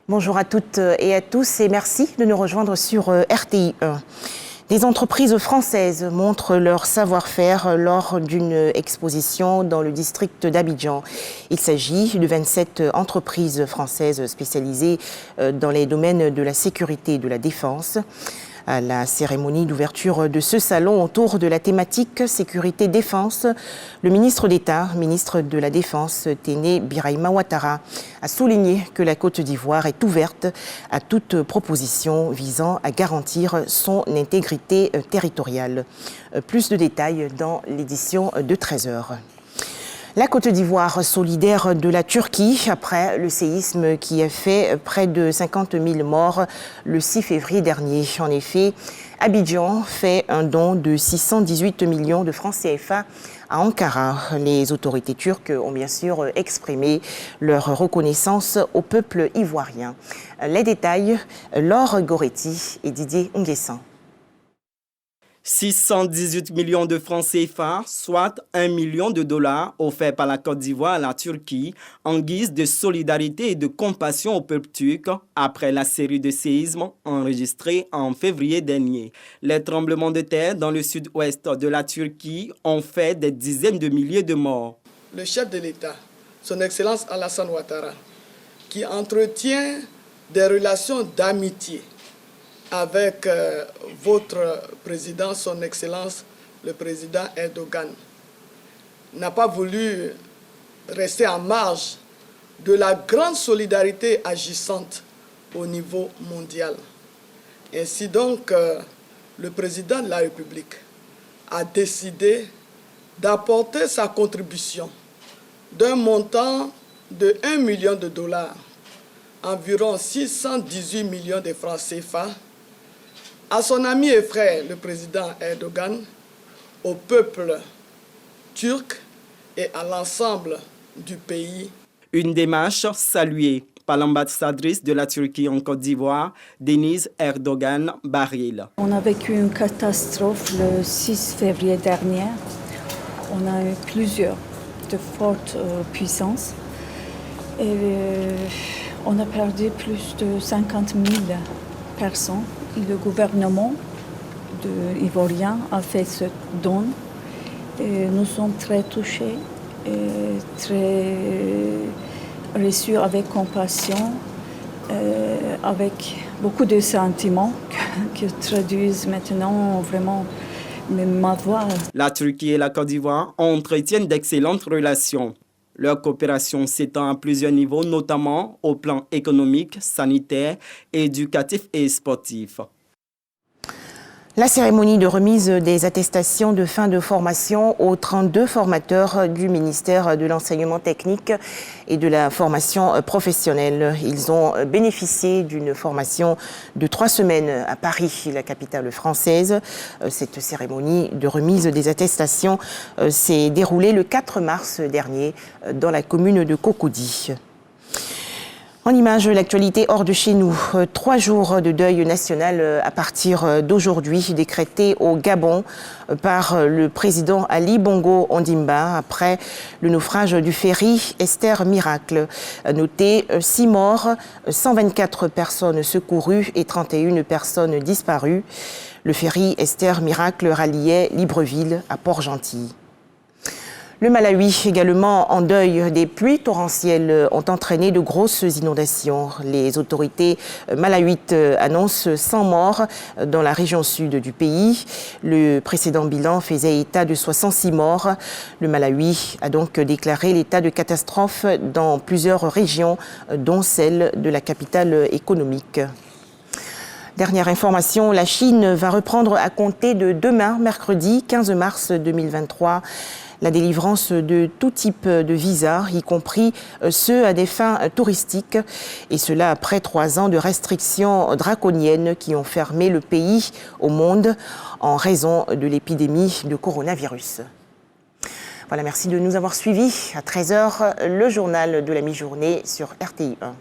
Bonjour à toutes et à tous et merci de nous rejoindre sur RTI 1. Des entreprises françaises montrent leur savoir-faire lors d'une exposition dans le district d'Abidjan. Il s'agit de 27 entreprises françaises spécialisées dans les domaines de la sécurité et de la défense. À la cérémonie d'ouverture de ce salon autour de la thématique sécurité-défense, le ministre d'État, ministre de la Défense, Téné Birahima Ouattara, a souligné que la Côte d'Ivoire est ouverte à toute proposition visant à garantir son intégrité territoriale. Plus de détails dans l'édition de 13h. La Côte d'Ivoire solidaire de la Turquie après le séisme qui a fait près de 50 000 morts le 6 février dernier. En effet, Abidjan fait un don de 618 millions de francs CFA à Ankara. Les autorités turques ont bien sûr exprimé leur reconnaissance au peuple ivoirien. Les détails, Laure Goretti et Didier Nguessan. 618 millions de francs CFA, soit 1 million de dollars offerts par la Côte d'Ivoire à la Turquie en guise de solidarité et de compassion au peuple turc après la série de séismes enregistrés en février dernier. Les tremblements de terre dans le sud-ouest de la Turquie ont fait des dizaines de milliers de morts. Le chef de l'État, son Excellence Alassane Ouattara, qui entretient des relations d'amitié avec votre président, son Excellence, le président Erdogan, n'a pas voulu rester en marge de la grande solidarité agissante au niveau mondial. Ainsi donc, le président de la République a décidé d'apporter sa contribution d'un montant de 1 million de dollars, environ 618 millions de francs CFA, à son ami et frère, le président Erdogan, au peuple turc et à l'ensemble du pays. Une démarche saluée par l'ambassadrice de la Turquie en Côte d'Ivoire, Denise Erdogan Baril. On a vécu une catastrophe le 6 février dernier. On a eu plusieurs de fortes puissances. Et on a perdu plus de 50 000 personnes. Le gouvernement ivoirien a fait ce don. Et nous sommes très touchés, et très reçus avec compassion, avec beaucoup de sentiments qui traduisent maintenant vraiment ma voix. La Turquie et la Côte d'Ivoire entretiennent d'excellentes relations. Leur coopération s'étend à plusieurs niveaux, notamment au plan économique, sanitaire, éducatif et sportif. La cérémonie de remise des attestations de fin de formation aux 32 formateurs du ministère de l'Enseignement technique et de la formation professionnelle. Ils ont bénéficié d'une formation de 3 semaines à Paris, la capitale française. Cette cérémonie de remise des attestations s'est déroulée le 4 mars dernier dans la commune de Cocody. En image, l'actualité hors de chez nous. 3 jours de deuil national à partir d'aujourd'hui, décrété au Gabon par le président Ali Bongo Ondimba après le naufrage du ferry Esther Miracle. Noté 6 morts, 124 personnes secourues et 31 personnes disparues. Le ferry Esther Miracle ralliait Libreville à Port-Gentil. Le Malawi, également en deuil, des pluies torrentielles ont entraîné de grosses inondations. Les autorités malawites annoncent 100 morts dans la région sud du pays. Le précédent bilan faisait état de 66 morts. Le Malawi a donc déclaré l'état de catastrophe dans plusieurs régions, dont celle de la capitale économique. Dernière information, la Chine va reprendre à compter de demain, mercredi 15 mars 2023, la délivrance de tout type de visas, y compris ceux à des fins touristiques, et cela après 3 ans de restrictions draconiennes qui ont fermé le pays au monde en raison de l'épidémie de coronavirus. Voilà, merci de nous avoir suivis. À 13h, le journal de la mi-journée sur RTI 1.